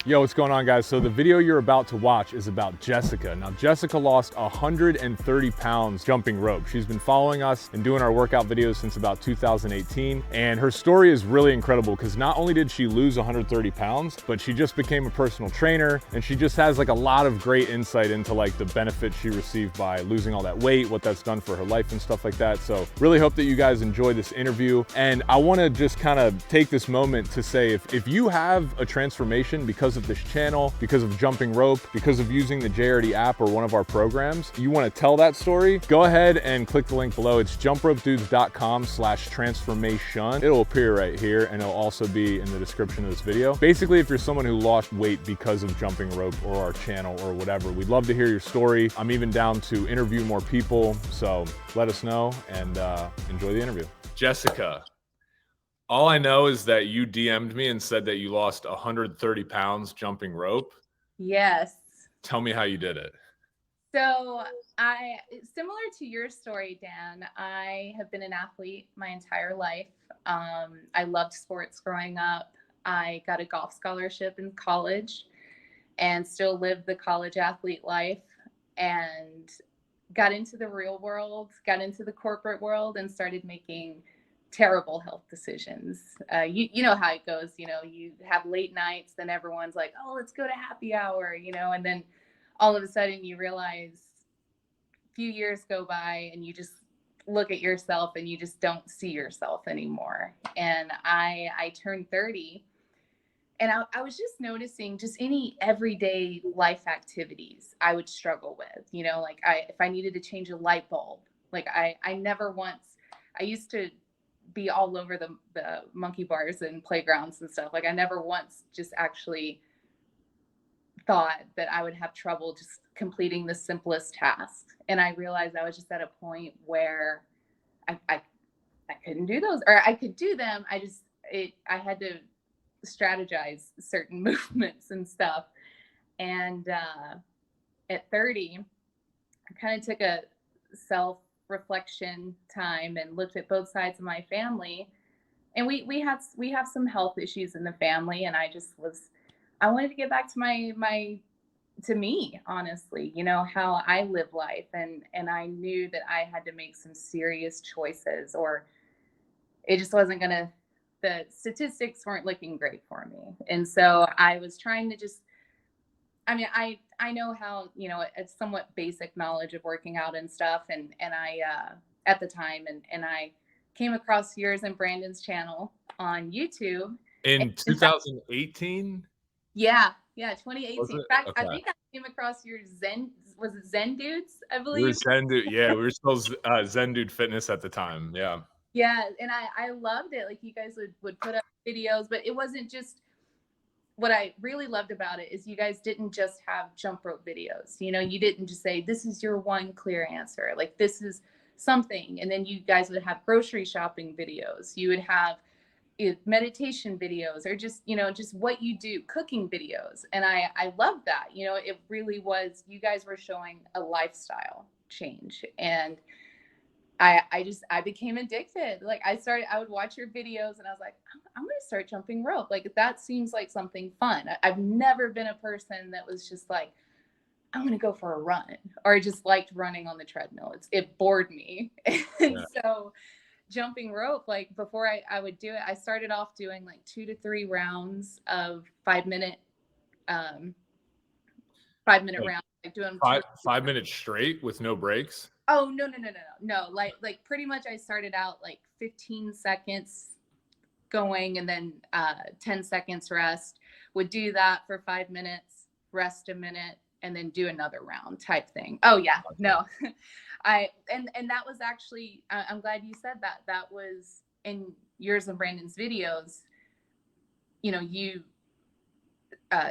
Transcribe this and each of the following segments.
Yo, what's going on, guys? So the video you're about to watch is about Jessica. Now, Jessica lost 130 pounds jumping rope. She's been following us and doing our workout videos since about 2018. And her story is really incredible because not only did she lose 130 pounds, but she just became a personal trainer. And she just has like a lot of great insight into like the benefits she received by losing all that weight, what that's done for her life and stuff like that. So really hope that you guys enjoy this interview. And I want to just kind of take this moment to say, if you have a transformation because of this channel, because of jumping rope, because of using the JRD app or one of our programs, you want to tell that story, go ahead and click the link below. It's jumpropedudes.com/transformation. It'll appear right here, and it'll also be in the description of this video. Basically, if you're someone who lost weight because of jumping rope or our channel or whatever, we'd love to hear your story. I'm even down to interview more people, so let us know and enjoy the interview. Jessica, all I know is that you DM'd me and said that you lost 130 pounds jumping rope. Yes. Tell me how you did it. So similar to your story, Dan, I have been an athlete my entire life. I loved sports growing up. I got a golf scholarship in college and still lived the college athlete life, and got into the real world, got into the corporate world, and started making terrible health decisions. You know how it goes. You know, you have late nights, then everyone's like, oh, let's go to happy hour, you know, and then all of a sudden you realize a few years go by and you just look at yourself and you just don't see yourself anymore. And I turned 30, and I was just noticing just any everyday life activities I would struggle with, you know, like if I needed to change a light bulb, like I never once, I used to be all over the monkey bars and playgrounds and stuff. Like I never once just actually thought that I would have trouble just completing the simplest task. And I realized I was just at a point where I couldn't do those, or I could do them. I had to strategize certain movements and stuff. And at 30, I kind of took a self-reflection time and looked at both sides of my family. And we have some health issues in the family, and I wanted to get back to to me, honestly, you know, how I live life. And I knew that I had to make some serious choices, or it just wasn't gonna, the statistics weren't looking great for me. And so I was trying to just, I mean, I know how, you know, it's somewhat basic knowledge of working out and stuff. And I, at the time, and I came across yours and Brandon's channel on YouTube. In 2018? Yeah, 2018. In fact, Okay. I think I came across your was it Zen Dudes, I believe? We were Zen Dude, yeah, we were still Zen Dude Fitness at the time, yeah. Yeah, and I loved it. Like you guys would put up videos, but it wasn't just, what I really loved about it is you guys didn't just have jump rope videos. You know, you didn't just say, this is your one clear answer. Like this is something. And then you guys would have grocery shopping videos. You would have meditation videos, or just, you know, just what you do, cooking videos. And I loved that. You know, it really was, you guys were showing a lifestyle change. And I became addicted. Like I would watch your videos and I was like, I'm going to start jumping rope. Like that seems like something fun. I've never been a person that was just like, I'm going to go for a run, or I just liked running on the treadmill. It bored me. And so jumping rope, like before I would do it, I started off doing like 2 to 3 rounds of 5-minute rounds, like doing 5 minutes straight with no breaks. Oh, no. Like pretty much I started out like 15 seconds going, and then 10 seconds rest. Would do that for 5 minutes, rest a minute, and then do another round type thing. Oh yeah, no. And that was actually, I'm glad you said that. That was in yours and Brandon's videos. You know, you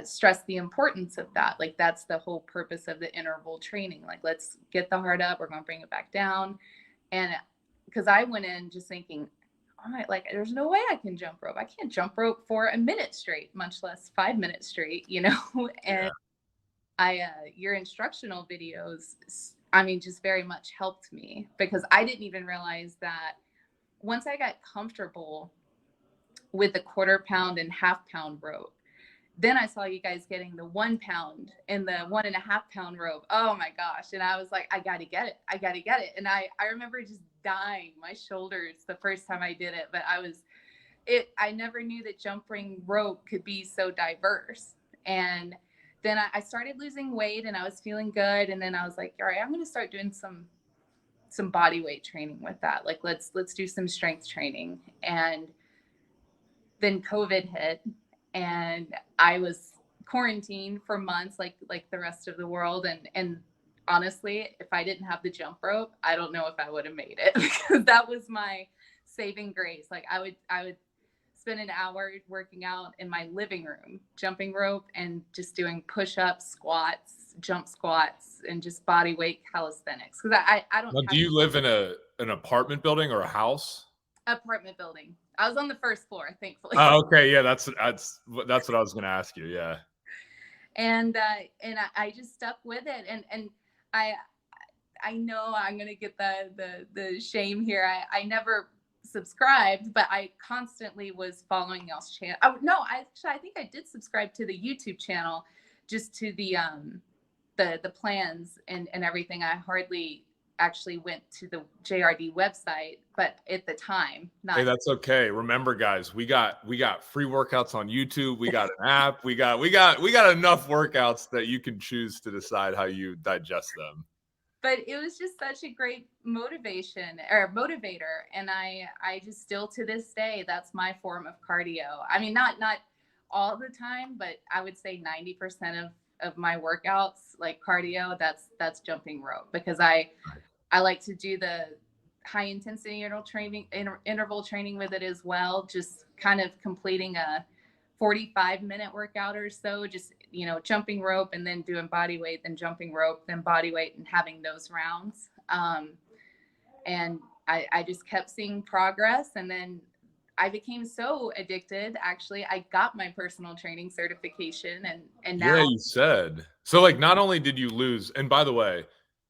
stress the importance of that. Like that's the whole purpose of the interval training. Like let's get the heart up, we're going to bring it back down. And because I went in just thinking, all right, like there's no way I can jump rope. I can't jump rope for a minute straight, much less 5 minutes straight, you know. And your instructional videos, I mean, just very much helped me, because I didn't even realize that once I got comfortable with the 1/4 pound and 1/2 pound rope, then I saw you guys getting the 1 pound and the 1.5 pound rope. Oh my gosh. And I was like, I got to get it. I got to get it. And I remember just dying my shoulders the first time I did it, but I never knew that jumping rope could be so diverse. And then I started losing weight and I was feeling good. And then I was like, all right, I'm going to start doing some body weight training with that. Like, let's do some strength training. And then COVID hit and I was quarantined for months, like the rest of the world. And honestly, if I didn't have the jump rope, I don't know if I would have made it because that was my saving grace. Like I would spend an hour working out in my living room, jumping rope and just doing push-ups, squats, jump squats, and just body weight calisthenics. Because I don't. Now, do you live in an apartment building or a house? Apartment building. I was on the first floor, thankfully. Oh, okay. Yeah, that's what I was going to ask you. Yeah. And I just stuck with it. And I know I'm gonna get the shame here. I never subscribed, but I constantly was following y'all's channel. Oh no, I think I did subscribe to the YouTube channel, just to the plans and everything. I hardly actually went to the JRD website, but at the time, Hey, that's okay. Remember, guys, we got free workouts on YouTube. We got an app. We got enough workouts that you can choose to decide how you digest them. But it was just such a great motivator. And I just still to this day, that's my form of cardio. I mean, not all the time, but I would say 90% of my workouts, like cardio, that's jumping rope, because I like to do the high intensity interval training with it as well. Just kind of completing a 45-minute workout or so, just, jumping rope and then doing body weight, then jumping rope, then body weight, and having those rounds. And I just kept seeing progress. And then I became so addicted. Actually, I got my personal training certification and now. Yeah, you said. So like, not only did you lose, and by the way,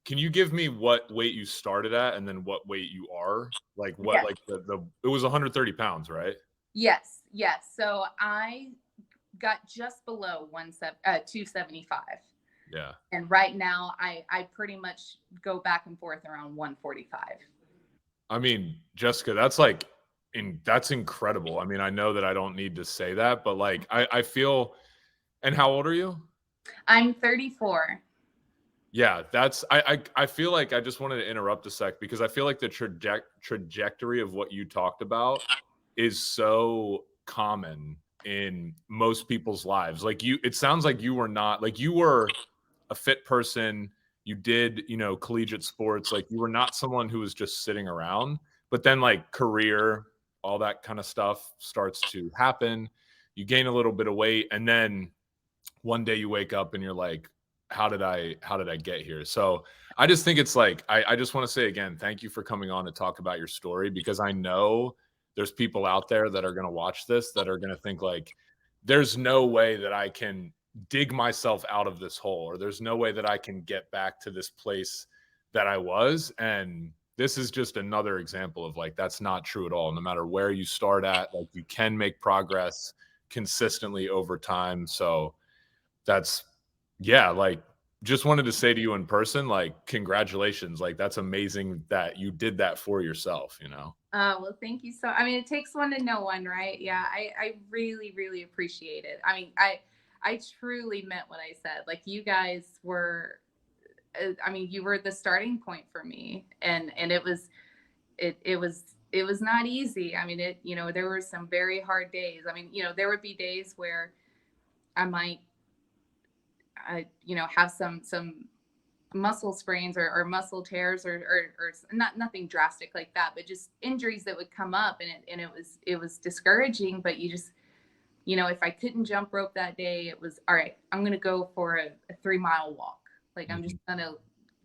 can you give me what weight you started at and then what weight you are? Like what, Yeah. like it was 130 pounds, right? Yes. So I got just below 275. Yeah. And right now I pretty much go back and forth around 145. I mean, Jessica, that's incredible. I mean, I know that I don't need to say that, but like, I feel, and how old are you? I'm 34. Yeah, I feel like I just wanted to interrupt a sec because I feel like the trajectory of what you talked about is so common in most people's lives. Like it sounds like you were not, like you were a fit person. You did, collegiate sports. Like you were not someone who was just sitting around, but then like career, all that kind of stuff starts to happen. You gain a little bit of weight, and then one day you wake up and you're like, how did I get here? So I just think it's like, I just want to say again, thank you for coming on to talk about your story, because I know there's people out there that are going to watch this that are going to think like, there's no way that I can dig myself out of this hole, or there's no way that I can get back to this place that I was. And this is just another example of like, that's not true at all. No matter where you start at, like you can make progress consistently over time. So that's, yeah, like just wanted to say to you in person, like, congratulations. Like, that's amazing that you did that for yourself, Well, thank you. I mean, it takes one to know one, right? Yeah. I really, really appreciate it. I mean, I truly meant what I said. Like you guys were, you were the starting point for me, and it was not easy. I mean, there were some very hard days. I mean, there would be days where I might, have some muscle sprains or muscle tears or nothing drastic like that, but just injuries that would come up, and it was discouraging. But you just, if I couldn't jump rope that day, it was all right. I'm going to go for a 3-mile walk. Like I'm just going to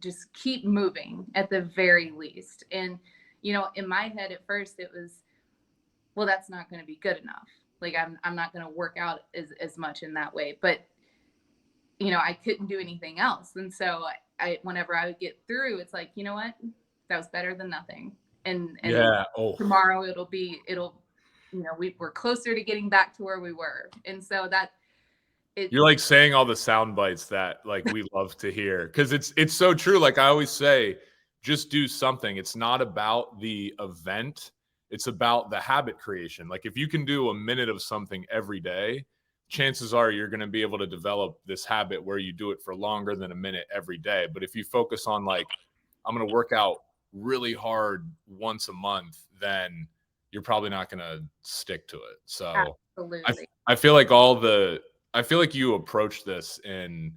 just keep moving at the very least. And, in my head at first it was, well, that's not going to be good enough. Like I'm not going to work out as much in that way. But I couldn't do anything else. And so whenever I would get through, it's like, you know what, that was better than nothing. And yeah. Tomorrow we're closer to getting back to where we were. And so it You're like saying all the sound bites that like we love to hear, because it's so true. Like I always say, just do something. It's not about the event, it's about the habit creation. Like if you can do a minute of something every day, chances are you're going to be able to develop this habit where you do it for longer than a minute every day. But if you focus on like, I'm going to work out really hard once a month, then you're probably not going to stick to it. So absolutely. I feel like all the I feel like you approach this in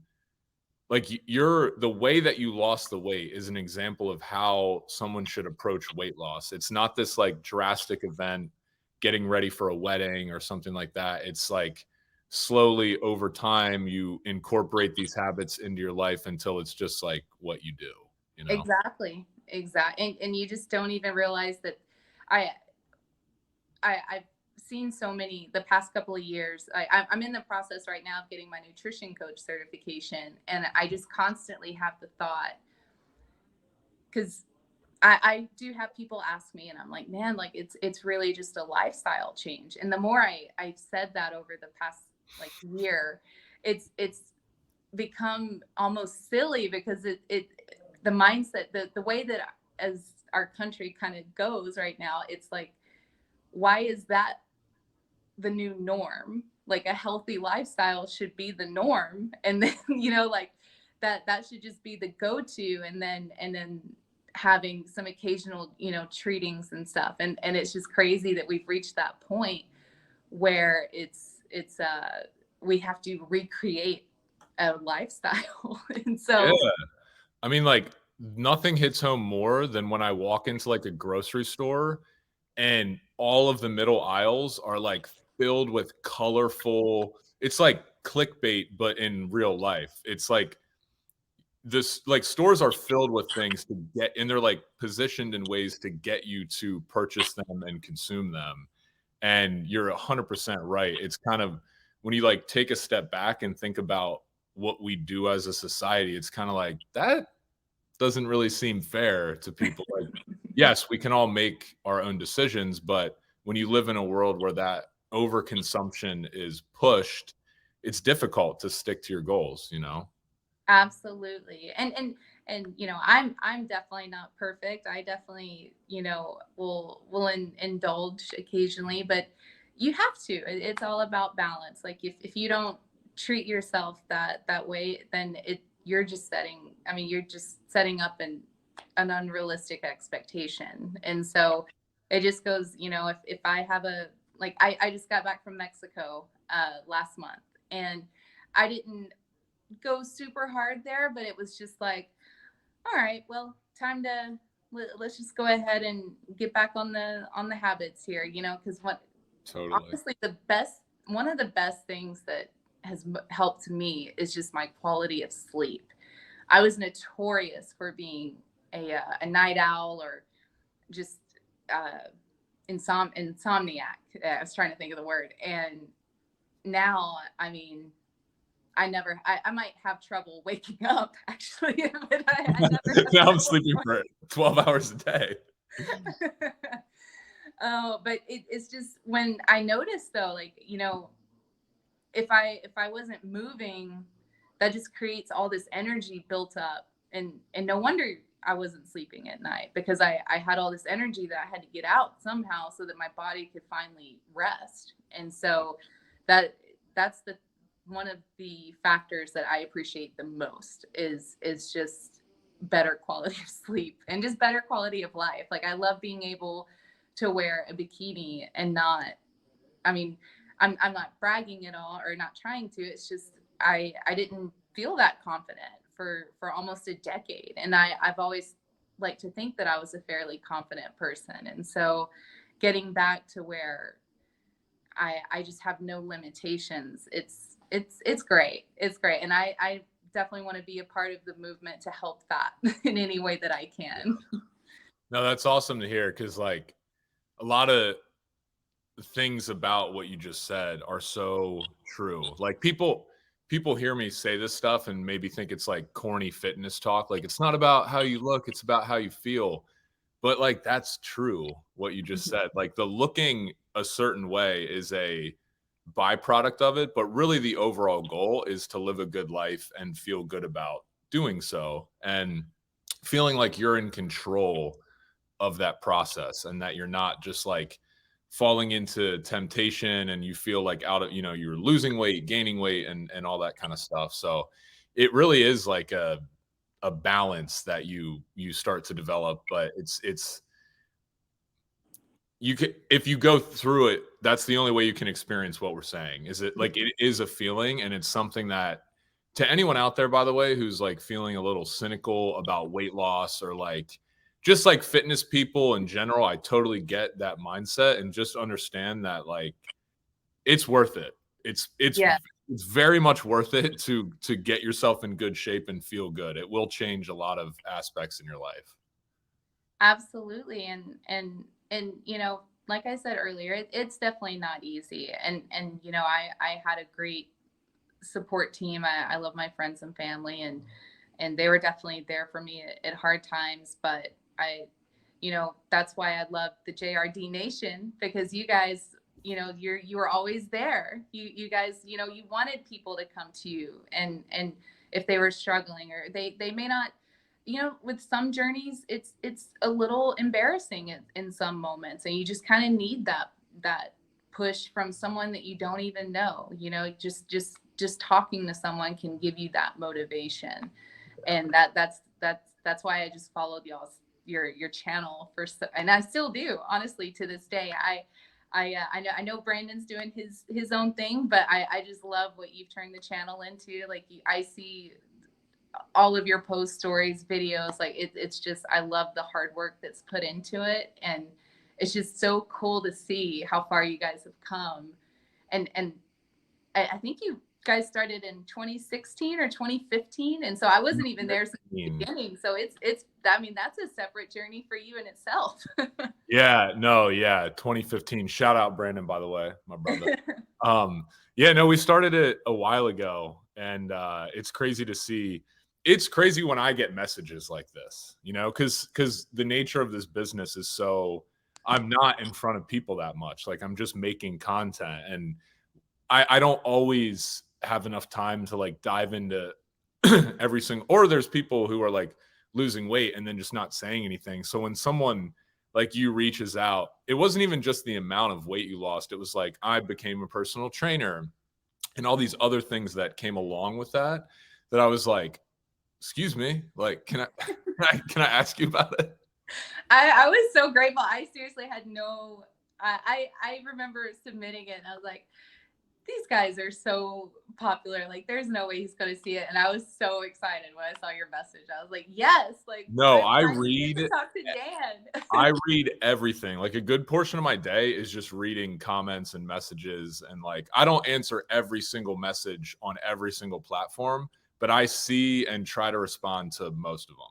like you're the way that you lost the weight is an example of how someone should approach weight loss. It's not this like drastic event, getting ready for a wedding or something like that. It's like slowly over time you incorporate these habits into your life until it's just like what you do, you know? Exactly. And you just don't even realize that I I've seen so many the past couple of years. I'm in the process right now of getting my nutrition coach certification, and I just constantly have the thought, because I do have people ask me, and I'm like, man, like it's really just a lifestyle change. And the more I've said that over the past like year, it's become almost silly, because it the mindset, the way that as our country kind of goes right now, it's like, why is that the new norm? Like a healthy lifestyle should be the norm, and then like that should just be the go-to, and then having some occasional treatings and stuff, and it's just crazy that we've reached that point where it's we have to recreate a lifestyle. And Yeah. so I mean, like nothing hits home more than when I walk into like a grocery store and all of the middle aisles are like filled with colorful, it's like clickbait but in real life. It's like this, like stores are filled with things to get, and they're like positioned in ways to get you to purchase them and consume them. And you're 100% right. It's kind of when you like take a step back and think about what we do as a society, it's kind of like that doesn't really seem fair to people. Like, yes, we can all make our own decisions, but when you live in a world where that overconsumption is pushed, it's difficult to stick to your goals, you know? absolutely. And I'm definitely not perfect. I definitely will indulge occasionally, but you have to. It's all about balance. Like if you don't treat yourself that way, then you're just setting, I mean, you're just setting up an unrealistic expectation. And so it just goes, if I have like I just got back from Mexico last month, and I didn't go super hard there, but it was just like, all right, well, time to let's just go ahead and get back on the habits here, because what Totally. honestly the best one of the best things that has helped me is just my quality of sleep. I was notorious for being a night owl, or just uh, insomniac. I was trying to think of the word, and now, I mean, I might have trouble waking up actually, but I never have Now I'm trouble sleeping for 12 hours a day. Oh, but it's just when I noticed though, like, if I wasn't moving, that just creates all this energy built up, and no wonder I wasn't sleeping at night, because I had all this energy that I had to get out somehow so that my body could finally rest. And so that's the one of the factors that I appreciate the most is just better quality of sleep and just better quality of life. Like I love being able to wear a bikini and not, I mean, I'm not bragging at all or not trying to. It's just I didn't feel that confident for almost a decade, and I've always liked to think that I was a fairly confident person. And so getting back to where I just have no limitations, it's great. It's great, and I definitely want to be a part of the movement to help that in any way that I can. No, that's awesome to hear, because like a lot of things about what you just said are so true. Like people hear me say this stuff and maybe think it's like corny fitness talk. Like it's not about how you look, it's about how you feel. But like that's true what you just said. Like the looking a certain way is a byproduct of it, but really the overall goal is to live a good life and feel good about doing so, and feeling like you're in control of that process, and that you're not just like falling into temptation and you feel like out of, you're losing weight, gaining weight, and all that kind of stuff. So it really is like a balance that you start to develop, but it's you can, if you go through it, that's the only way you can experience what we're saying. Is it like, it is a feeling, and it's something that, to anyone out there, by the way, who's like feeling a little cynical about weight loss, or like just like fitness people in general, I totally get that mindset, and just understand that like it's worth it. It's Yeah, it's very much worth it to get yourself in good shape and feel good. It will change a lot of aspects in your life. absolutely. And like I said earlier, it's definitely not easy. And I had a great support team. I love my friends and family, and they were definitely there for me at hard times. But that's why I love the JRD Nation, because you guys, you were always there. You guys, you wanted people to come to you, and if they were struggling, or they may not, with some journeys, it's a little embarrassing in some moments, and you just kind of need that push from someone that you don't even know. Just talking to someone can give you that motivation. And that's why I just followed your channel first, and I still do, honestly, to this day. I know Brandon's doing his own thing, but I just love what you've turned the channel into. Like, I see all of your post stories, videos. Like, it's just, I love the hard work that's put into it, and it's just so cool to see how far you guys have come. And I think you guys started in 2016 or 2015, and so I wasn't even there since the beginning. So I mean, that's a separate journey for you in itself. Yeah, no, yeah, 2015. Shout out Brandon, by the way, my brother. Yeah, no, we started it a while ago, and it's crazy to see. It's crazy when I get messages like this, because the nature of this business is so, I'm not in front of people that much. Like, I'm just making content, and I don't always have enough time to like dive into every single, or there's people who are like losing weight and then just not saying anything. So when someone like you reaches out, it wasn't even just the amount of weight you lost. It was like, I became a personal trainer and all these other things that came along with that, that I was like, excuse me, like, can I ask you about it? I was so grateful. I seriously had no. I remember submitting it, and I was like, these guys are so popular. Like, there's no way he's going to see it. And I was so excited when I saw your message. I was like, yes, like, No, I finally get to talk to Dan. I read everything. Like, a good portion of my day is just reading comments and messages. And like, I don't answer every single message on every single platform, but I see and try to respond to most of them.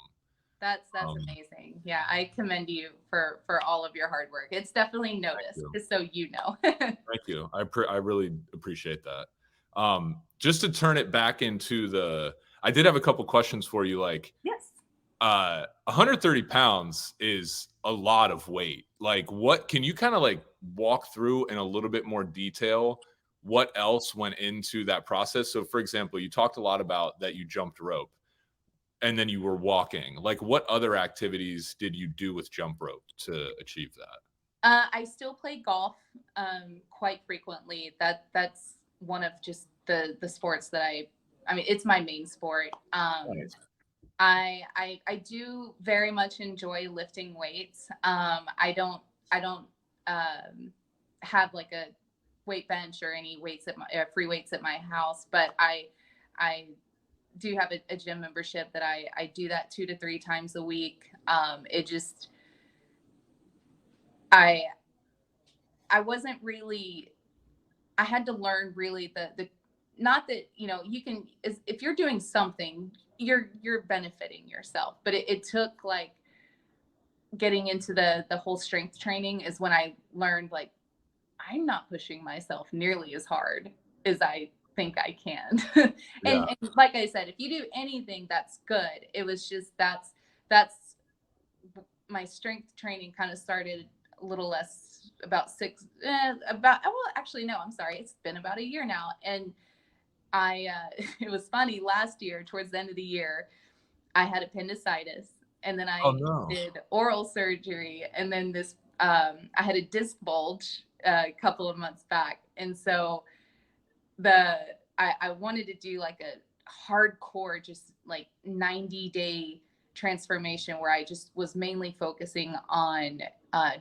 That's amazing. Yeah, I commend you for all of your hard work. It's definitely noticed, just so you know. Thank you. I really appreciate that. Just to turn it back into I did have a couple questions for you. Like, Yes. 130 pounds is a lot of weight. Like, what can you kind of like walk through in a little bit more detail? What else went into that process? So, for example, you talked a lot about that you jumped rope and then you were walking. Like, what other activities did you do with jump rope to achieve that? I still play golf quite frequently. That's one of just the sports that I mean, it's my main sport. Nice. I do very much enjoy lifting weights. I don't have like a weight bench or any weights at my free weights at my house, but I do have a gym membership that I do that 2 to 3 times a week. It just I wasn't really, I had to learn really the not that, you can, if you're doing something, you're benefiting yourself, but it took like getting into the whole strength training is when I learned, like, I'm not pushing myself nearly as hard as I think I can. Yeah. And like I said, if you do anything, that's good. It was just that's my strength training kind of started a little less about actually, no, I'm sorry. It's been about a year now. And it was funny last year, towards the end of the year, I had appendicitis, and then Oh I no. did oral surgery, and then I had a disc bulge a couple of months back. And so I wanted to do like a hardcore, just like 90-day transformation where I just was mainly focusing on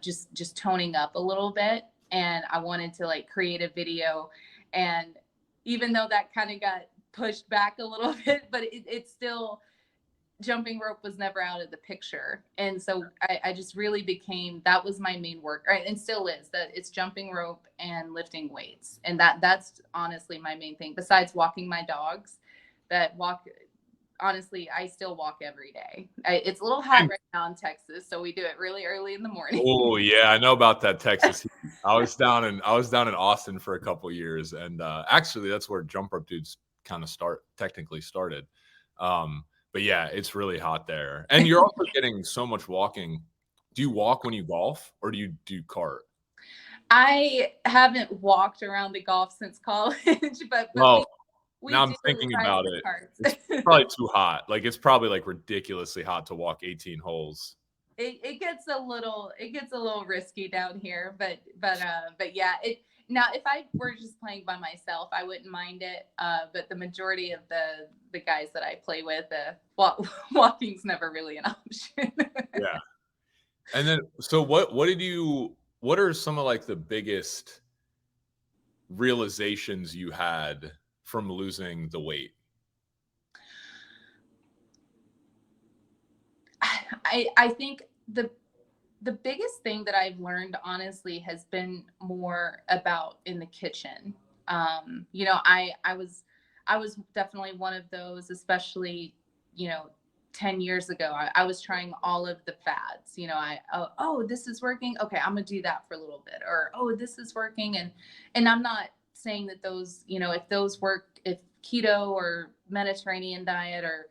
just toning up a little bit. And I wanted to like create a video. And even though that kind of got pushed back a little bit, but it still, jumping rope was never out of the picture. And so I just really became, that was my main work, right? And still is, that it's jumping rope and lifting weights. And that's honestly my main thing, besides walking my dogs. Honestly, I still walk every day. It's a little hot right now in Texas, so we do it really early in the morning. Oh yeah, I know about that Texas heat. I was down in Austin for a couple years, and actually that's where Jump Rope Dudes kind of technically started. But yeah, it's really hot there, and you're also getting so much walking. Do you walk when you golf, or do you do cart? I haven't walked around the golf since college, but Well, we now do I'm thinking ride about the it. carts. It's probably too hot. Like it's probably like ridiculously hot to walk 18 holes. It gets a little risky down here, but yeah, now if I were just playing by myself, I wouldn't mind it. But the majority of the guys that I play with, walking's never really an option. Yeah. And then, so what are some of like the biggest realizations you had from losing the weight? I think the biggest thing that I've learned, honestly, has been more about in the kitchen. I was definitely one of those, especially, 10 years ago. I was trying all of the fads. This is working. Okay, I'm gonna do that for a little bit. Or, oh, this is working. And I'm not saying that those, if those work, if keto or Mediterranean diet, or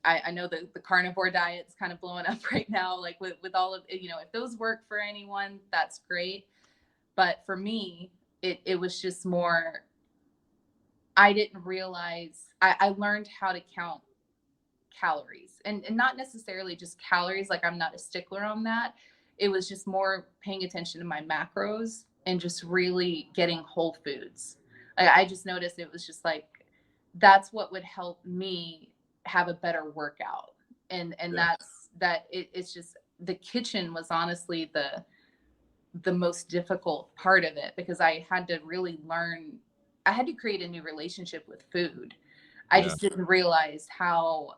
I know the carnivore diet's kind of blowing up right now, like with all of, if those work for anyone, that's great. But for me, it was just more, I didn't realize, I learned how to count calories, and not necessarily just calories. Like, I'm not a stickler on that. It was just more paying attention to my macros and just really getting whole foods. Like, I just noticed it was just like, that's what would help me have a better workout. And Yeah. it's just, the kitchen was honestly the most difficult part of it, because I had to really learn, I had to create a new relationship with food. I Yeah. just didn't realize how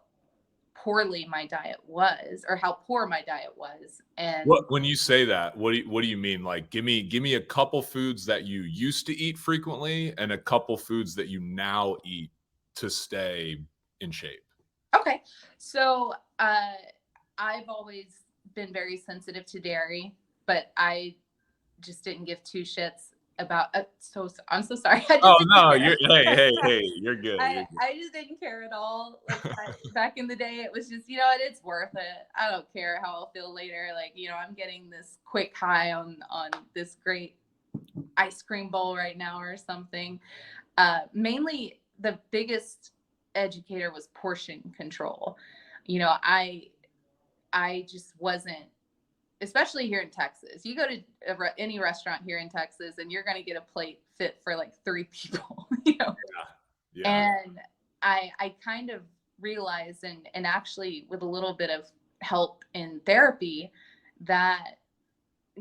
poorly my diet was, or how poor my diet was. And When you say that, what do you mean? Like, give me a couple foods that you used to eat frequently and a couple foods that you now eat to stay in shape. okay, so I've always been very sensitive to dairy, but I just didn't give two shits about. So I'm so sorry. I just Oh didn't no, care. hey, you're good. You're good. I just didn't care at all. Like, back in the day, it was just, it's worth it. I don't care how I'll feel later. Like, I'm getting this quick high on this great ice cream bowl right now or something. Mainly, the biggest educator was portion control. I just wasn't, especially here in Texas. You go to any restaurant here in Texas, and you're going to get a plate fit for like 3 people. Yeah. And I kind of realized, and actually with a little bit of help in therapy, that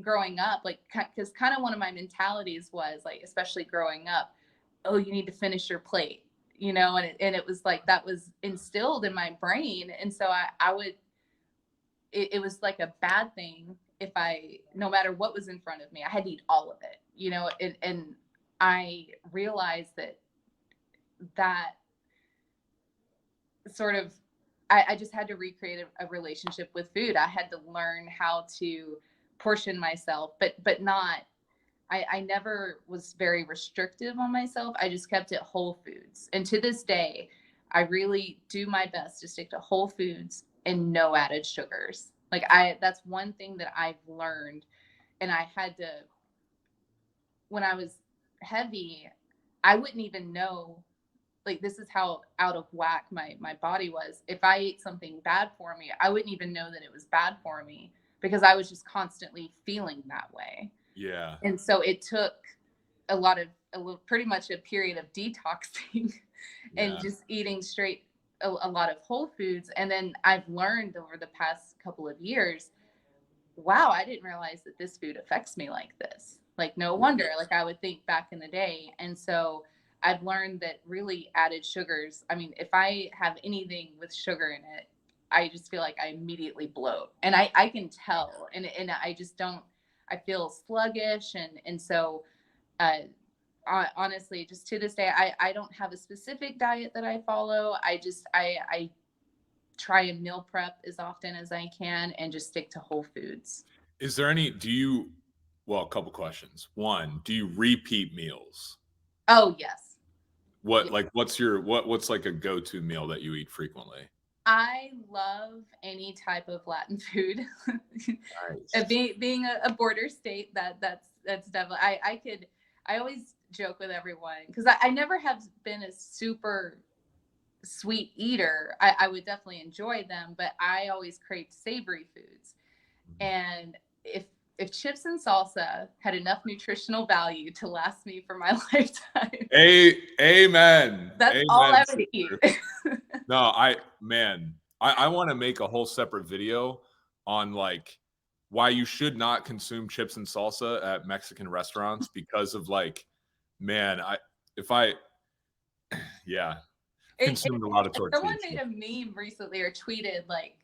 growing up, like, because kind of one of my mentalities was like, especially growing up, oh, you need to finish your plate, and it was like, that was instilled in my brain. And so I would, it was like a bad thing if no matter what was in front of me, I had to eat all of it, and I realized that sort of, I just had to recreate a relationship with food. I had to learn how to portion myself, but not, I never was very restrictive on myself. I just kept it whole foods. And to this day, I really do my best to stick to whole foods and no added sugars. Like, that's one thing that I've learned and I had to, when I was heavy, I wouldn't even know, like, this is how out of whack my body was. If I ate something bad for me, I wouldn't even know that it was bad for me because I was just constantly feeling that way. Yeah. And so it took pretty much a period of detoxing and just eating straight a lot of whole foods. And then I've learned over the past couple of years, wow, I didn't realize that this food affects me like this. Like, no wonder, like I would think back in the day. And so I've learned that really added sugars, I mean, if I have anything with sugar in it, I just feel like I immediately bloat, and I can tell, and I just don't, I feel sluggish. And so, honestly, just to this day, I don't have a specific diet that I follow. I try and meal prep as often as I can and just stick to whole foods. Is there any, well, a couple questions. One, do you repeat meals? Oh, yes. What, like, what's like a go-to meal that you eat frequently? I love any type of Latin food. Nice. Being a border state, that's definitely, I always joke with everyone because I never have been a super sweet eater. I would definitely enjoy them, but I always craved savory foods. And if chips and salsa had enough nutritional value to last me for my lifetime, amen. That's amen, all I would sister. eat. No, I want to make a whole separate video on like why you should not consume chips and salsa at Mexican restaurants because of like, man, consumed a lot of tortillas. Someone made a meme recently or tweeted like,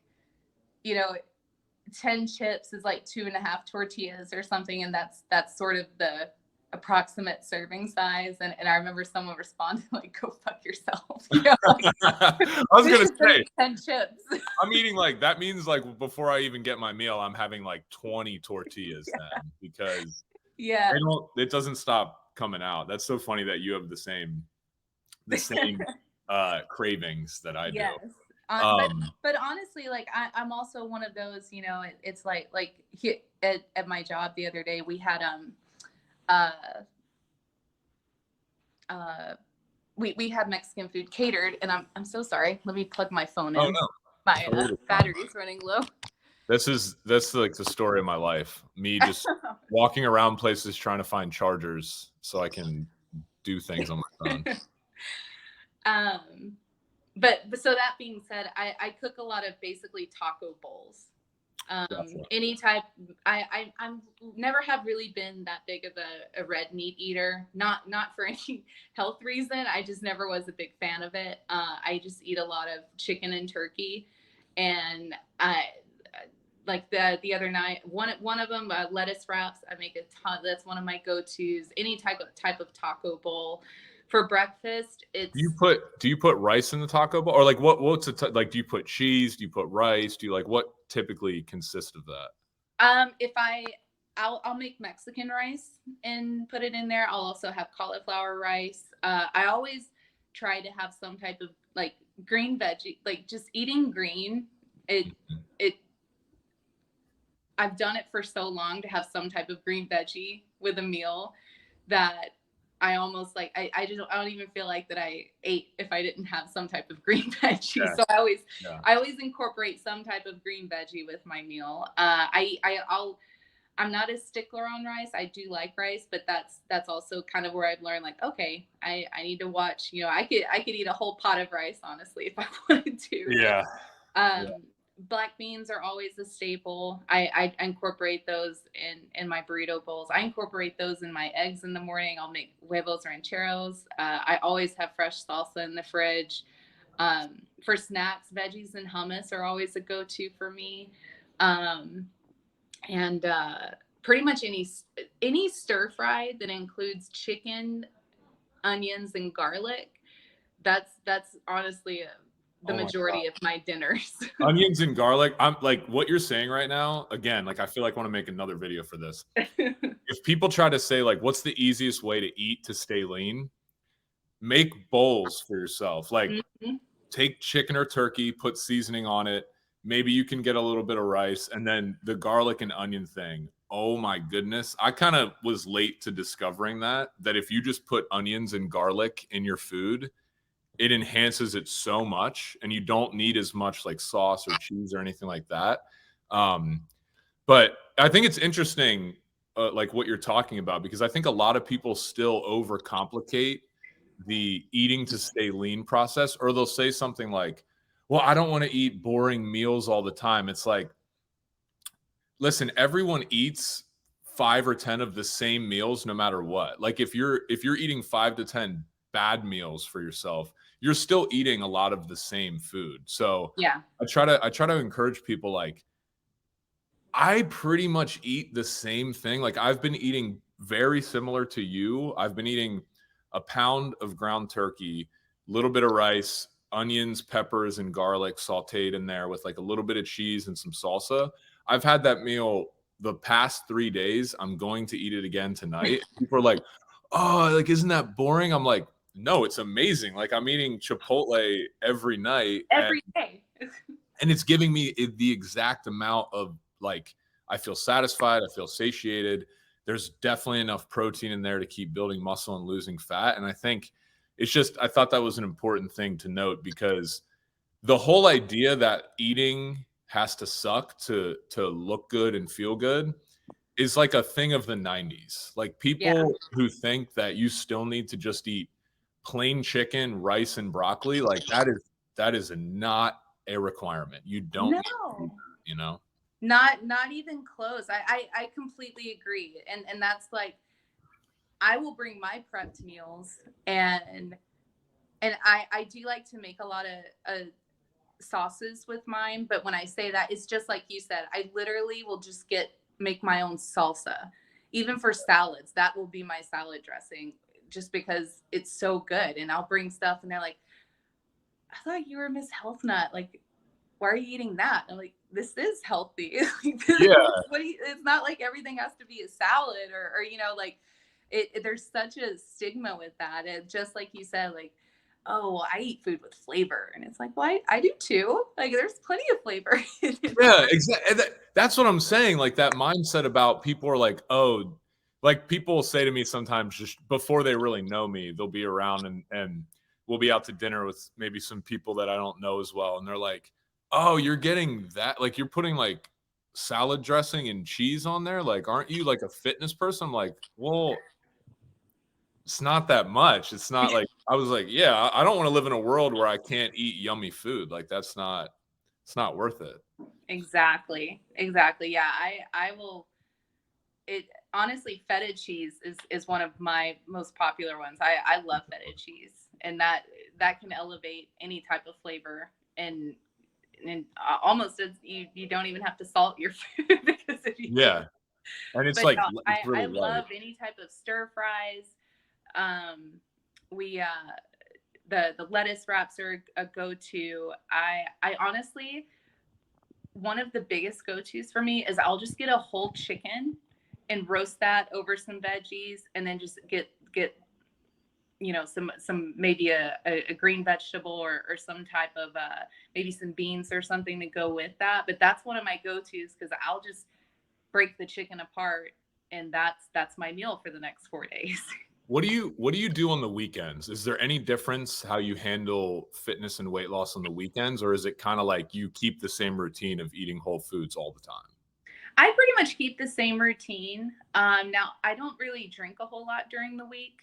10 chips is like 2.5 tortillas or something, and that's sort of the approximate serving size. And I remember someone responded like, "Go fuck yourself." I was gonna say 10 chips. I'm eating like that means like before I even get my meal, I'm having like 20 tortillas then because it doesn't stop coming out. That's so funny that you have the same cravings that I do. But honestly, like I'm also one of those, it's like here at my job the other day, we had we had Mexican food catered, and I'm so sorry. Let me plug my phone in. Oh no, my battery's running low. That's like the story of my life. Me just walking around places trying to find chargers so I can do things on my phone. But so that being said, I cook a lot of basically taco bowls. Any type. I'm never have really been that big of a red meat eater. Not for any health reason. I just never was a big fan of it. I just eat a lot of chicken and turkey, and like the other night, one of them, lettuce wraps. I make a ton. That's one of my go-tos. Any type of taco bowl. For breakfast, it's. Do you put rice in the taco bowl, or like what's like? Do you put cheese? Do you put rice? Do you like what typically consists of that? If I'll make Mexican rice and put it in there. I'll also have cauliflower rice. I always try to have some type of like green veggie, like just eating green. I've done it for so long to have some type of green veggie with a meal that I almost like I don't even feel like that I ate if I didn't have some type of green veggie. Yeah. So I always incorporate some type of green veggie with my meal. I'm not a stickler on rice. I do like rice, but that's also kind of where I've learned like, okay, I need to watch, I could eat a whole pot of rice, honestly, if I wanted to. Yeah. Black beans are always a staple. I incorporate those in my burrito bowls. I incorporate those in my eggs in the morning. I'll make huevos rancheros. I always have fresh salsa in the fridge. For snacks, veggies and hummus are always a go-to for me. And pretty much any stir fry that includes chicken, onions, and garlic. That's honestly the majority of my dinners. Onions and garlic. I'm like what you're saying right now. Again, like I feel like I want to make another video for this. If people try to say like, what's the easiest way to eat to stay lean? Make bowls for yourself. Like take chicken or turkey, put seasoning on it. Maybe you can get a little bit of rice, and then the garlic and onion thing. oh my goodness. I kind of was late to discovering that if you just put onions and garlic in your food, it enhances it so much and you don't need as much like sauce or cheese or anything like that. Um, but I think it's interesting, like what you're talking about, because I think a lot of people still overcomplicate the eating to stay lean process, or they'll say something like, well, I don't want to eat boring meals all the time. It's like, listen, everyone eats 5 or 10 of the same meals no matter what. Like if you're eating 5 to 10 bad meals for yourself, you're still eating a lot of the same food. So Yeah. I try to encourage people, like, I pretty much eat the same thing. Like I've been eating very similar to you. I've been eating a pound of ground turkey, a little bit of rice, onions, peppers, and garlic sauteed in there with like a little bit of cheese and some salsa. I've had that meal the past 3 days. I'm going to eat it again tonight. People are like, oh, like, isn't that boring? I'm like, no, it's amazing. Like I'm eating Chipotle every night. Every day. And it's giving me the exact amount of, like, I feel satisfied, I feel satiated. There's definitely enough protein in there to keep building muscle and losing fat. And I think it's just, I thought that was an important thing to note, because the whole idea that eating has to suck to look good and feel good is like a thing of the 90s. Like Yeah. people who think that you still need to just eat plain chicken, rice, and broccoli, like that is not a requirement. You don't need to do No. that, you know? Not even close. I completely agree. And that's like, I will bring my prepped meals, and I do like to make a lot of sauces with mine, but when I say that, it's just like you said, I literally will just make my own salsa. Even for salads, that will be my salad dressing, just because it's so good. And I'll bring stuff and they're like, I thought you were Miss Health Nut. Like, why are you eating that? I'm like, this is healthy. Yeah. It's not like everything has to be a salad, or like there's such a stigma with that. And just like you said, like, oh, I eat food with flavor. And it's like, well, I do too. Like, there's plenty of flavor. Yeah, exactly. That's what I'm saying. Like that mindset about people are like, oh, like people will say to me sometimes, just before they really know me, they'll be around and we'll be out to dinner with maybe some people that I don't know as well. And they're like, oh, you're getting that? Like you're putting like salad dressing and cheese on there? Like, aren't you like a fitness person? I'm like, well, it's not that much. It's not like, I was like, yeah, I don't want to live in a world where I can't eat yummy food. Like it's not worth it. Exactly. Exactly. Yeah. I will. It honestly, feta cheese is one of my most popular ones. I love feta cheese, and that can elevate any type of flavor, and almost you don't even have to salt your food because if you do. Yeah. And it's But like, no, it's I really light. love any type of stir fries. We the lettuce wraps are a go-to. I honestly, one of the biggest go-tos for me is I'll just get a whole chicken and roast that over some veggies, and then just get some maybe a green vegetable, or some type of maybe some beans or something to go with that. But that's one of my go-tos, because I'll just break the chicken apart, and that's my meal for the next 4 days. What do you do on the weekends? Is there any difference how you handle fitness and weight loss on the weekends, or is it kind of like you keep the same routine of eating whole foods all the time? I pretty much keep the same routine. Now I don't really drink a whole lot during the week.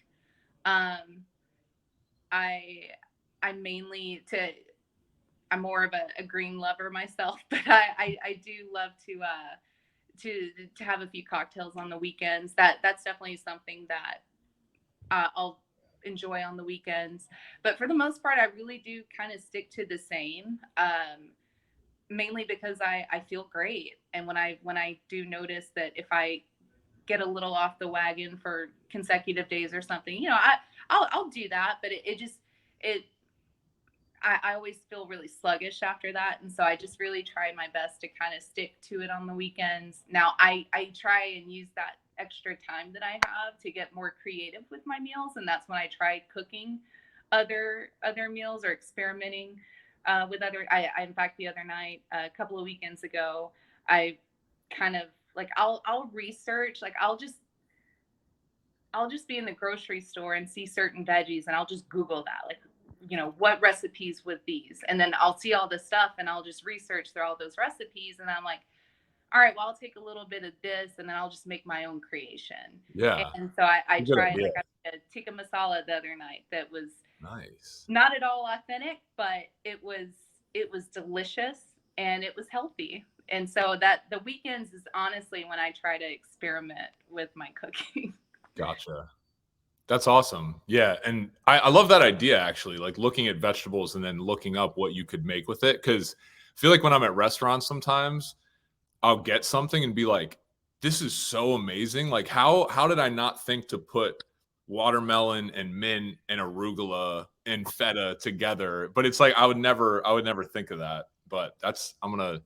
Um, I I mainly to I'm more of a green lover myself, but I do love to have a few cocktails on the weekends. That's definitely something that I'll enjoy on the weekends. But for the most part, I really do kind of stick to the same. Mainly because I feel great, and when I do notice that if I get a little off the wagon for consecutive days or something, I'll do that. But it just it I always feel really sluggish after that. And so I just really try my best to kind of stick to it on the weekends. Now I try and use that extra time that I have to get more creative with my meals. And that's when I try cooking other meals, or experimenting with other, in fact, the other night, a couple of weekends ago, I kind of like I'll research, like I'll just be in the grocery store and see certain veggies and I'll just Google that, like, what recipes with these. And then I'll see all this stuff and I'll just research through all those recipes. And I'm like, all right, well, I'll take a little bit of this and then I'll just make my own creation. Yeah. And so I Good tried, idea. like, I made a tikka masala the other night that was Nice. not at all authentic, but it was delicious and it was healthy. And so that the weekends is honestly when I try to experiment with my cooking. Gotcha. That's awesome. Yeah. And I love that idea, actually, like looking at vegetables and then looking up what you could make with it. Cause I feel like when I'm at restaurants, sometimes I'll get something and be like, this is so amazing. Like, how did I not think to put watermelon and mint and arugula and feta together? But it's like I would never think of that. But I'm gonna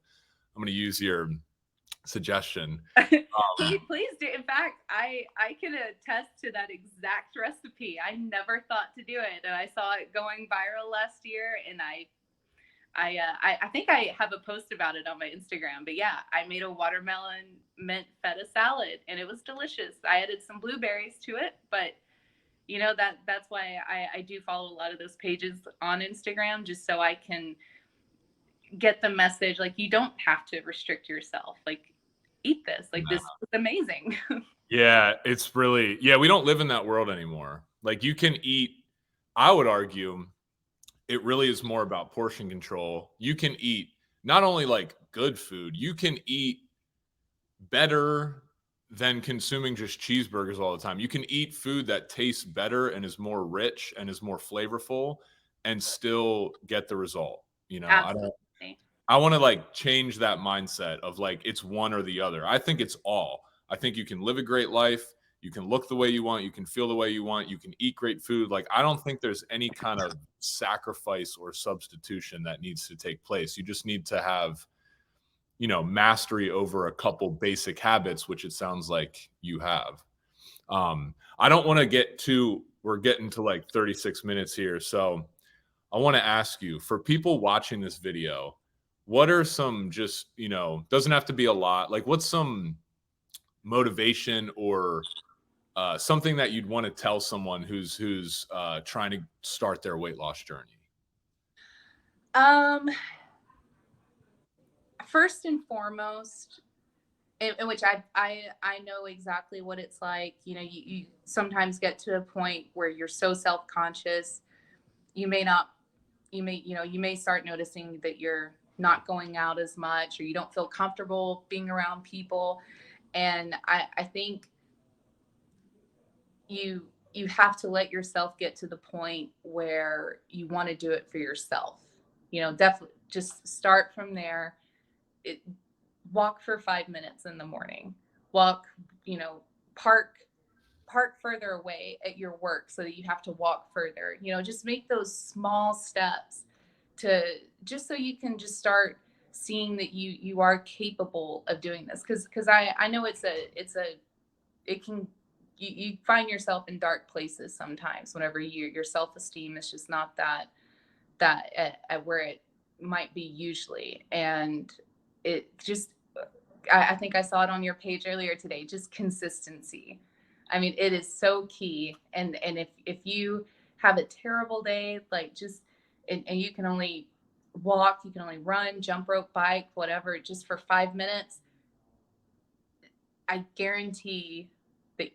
use your suggestion. Please do. In fact, I can attest to that exact recipe. I never thought to do it, and I saw it going viral last year, and I think I have a post about it on my Instagram. But yeah, I made a watermelon mint feta salad, and it was delicious. I added some blueberries to it, but that's why I do follow a lot of those pages on Instagram, just so I can get the message, like, you don't have to restrict yourself, like, eat this, like, this is amazing. Yeah, it's really, we don't live in that world anymore. Like, you can eat, I would argue it really is more about portion control. You can eat not only like good food, you can eat better than consuming just cheeseburgers all the time. You can eat food that tastes better and is more rich and is more flavorful and still get the result. Absolutely. I want to like change that mindset of like it's one or the other. I think it's all. I think you can live a great life. You can look the way you want. You can feel the way you want. You can eat great food. Like, I don't think there's any kind of sacrifice or substitution that needs to take place. You just need to have, mastery over a couple basic habits, which it sounds like you have. I don't want to we're getting to like 36 minutes here. So I want to ask you, for people watching this video, what are some just, doesn't have to be a lot. Like, what's some motivation or something that you'd want to tell someone who's trying to start their weight loss journey? First and foremost, in which I know exactly what it's like. You sometimes get to a point where you're so self-conscious, you may start noticing that you're not going out as much, or you don't feel comfortable being around people. And I think you have to let yourself get to the point where you want to do it for yourself. Definitely just start from there. Walk for 5 minutes in the morning. Walk, park further away at your work so that you have to walk further. Just make those small steps just so you can just start seeing that you are capable of doing this. Because I know you find yourself in dark places sometimes whenever your self-esteem is just not that at where it might be usually. And it just, I think I saw it on your page earlier today, just consistency. I mean, it is so key. And if you have a terrible day, like and you can only walk, you can only run, jump rope, bike, whatever, just for 5 minutes, I guarantee that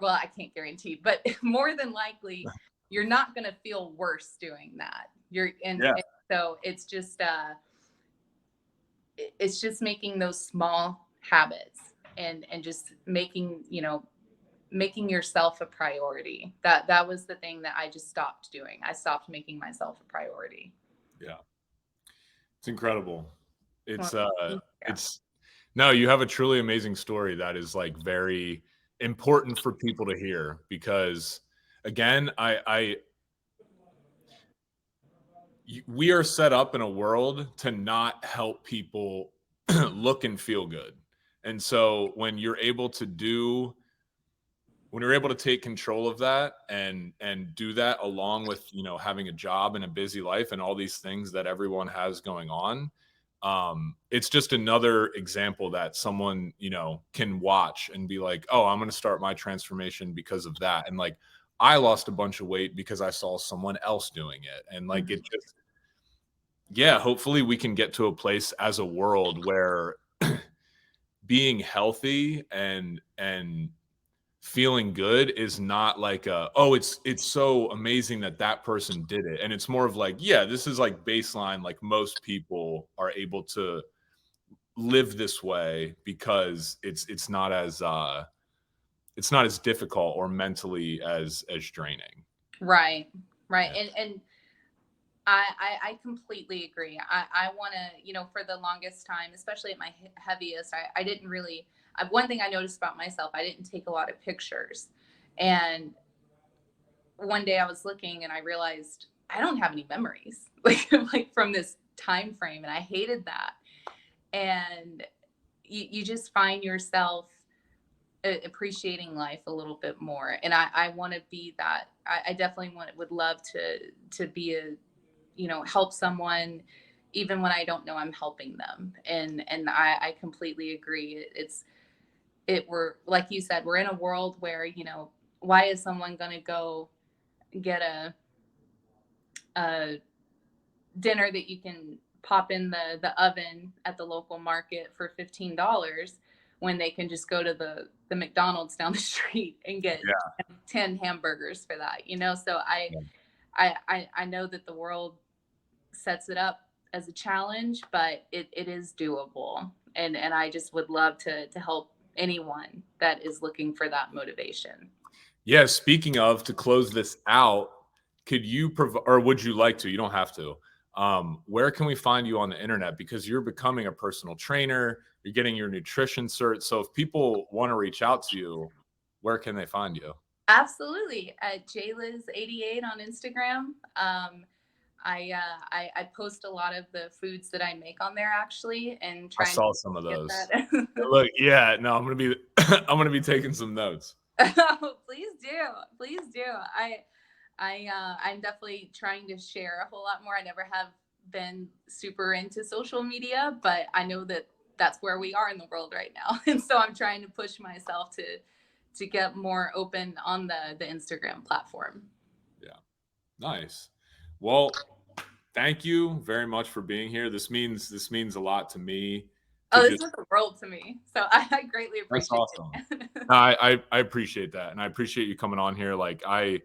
well, I can't guarantee, but more than likely, you're not going to feel worse doing that. And so it's just making those small habits and just making yourself a priority. That was the thing that I just stopped doing. I stopped making myself a priority. Yeah. It's incredible. No, you have a truly amazing story that is like very important for people to hear, because again, we are set up in a world to not help people look and feel good. And so when you're able to take control of that and do that along with, having a job and a busy life and all these things that everyone has going on, It's just another example that someone, can watch and be like, oh, I'm going to start my transformation because of that. And like, I lost a bunch of weight because I saw someone else doing it. And like, it Mhm. just, yeah, hopefully we can get to a place as a world where being healthy and feeling good is not like oh, it's so amazing that that person did it, and it's more of like, yeah, this is like baseline, like most people are able to live this way because it's not as difficult or mentally as draining. Right, right, Yeah. and I completely agree. I want to, for the longest time, especially at my heaviest, I didn't really. One thing I noticed about myself, I didn't take a lot of pictures, and one day I was looking and I realized I don't have any memories, like from this time frame, and I hated that. And you just find yourself appreciating life a little bit more, and I want to be that. I definitely would love to be a, help someone even when I don't know I'm helping them. And I completely agree. We're, like you said, we're in a world where, why is someone going to go get a dinner that you can pop in the oven at the local market for $15 when they can just go to the McDonald's down the street and get Yeah. 10 hamburgers for that, so Yeah. I know that the world sets it up as a challenge, but it is doable. And I just would love to help anyone that is looking for that motivation. Yeah, speaking of, to close this out, could you provide, or would you like to? You don't have to. Where can we find you on the internet? Because you're becoming a personal trainer, you're getting your nutrition cert. So if people want to reach out to you, where can they find you? Absolutely. At JLiz88 on Instagram. I post a lot of the foods that I make on there actually, and I trying to saw some of get those. that. Look, yeah, no, I'm gonna be I'm gonna be taking some notes. Oh, please do. Please do. I'm definitely trying to share a whole lot more. I never have been super into social media, but I know that that's where we are in the world right now. And so I'm trying to push myself to get more open on the Instagram platform. Yeah, nice. Well, thank you very much for being here. This means a lot to me to Oh, this just. is the world to me. So I greatly That's appreciate awesome. it. No, I appreciate that, and I appreciate you coming on here. Like I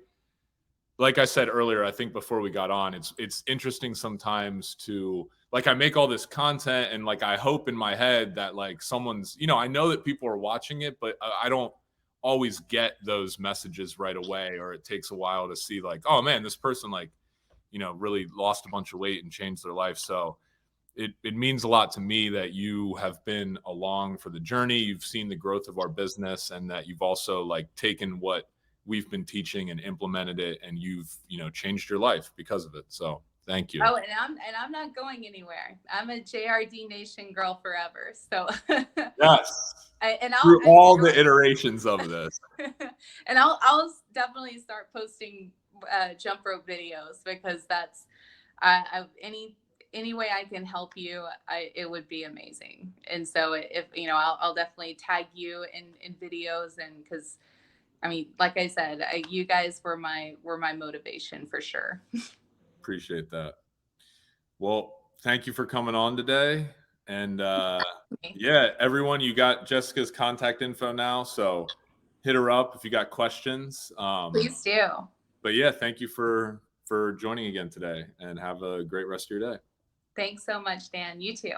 said earlier, I think before we got on, it's interesting sometimes to, like, I make all this content and like I hope in my head that like someone's, I know that people are watching it, but I don't always get those messages right away, or it takes a while to see like, oh man, this person like, really lost a bunch of weight and changed their life. So it means a lot to me that you have been along for the journey. You've seen the growth of our business, and that you've also like taken what we've been teaching and implemented it, and you've changed your life because of it. So thank you. Oh, and I'm not going anywhere. I'm a JRD Nation girl forever. So Yes, and I'll through all the iterations of this. and I'll definitely start posting jump rope videos, because that's any way I can help you, it would be amazing. And so if I'll definitely tag you in videos, and because I mean, like I said, you guys were my motivation for sure. Appreciate that. Well, thank you for coming on today. And yeah, everyone, you got Jessica's contact info now, so hit her up if you got questions. Please do. But yeah, thank you for joining again today, and have a great rest of your day. Thanks so much, Dan. You too.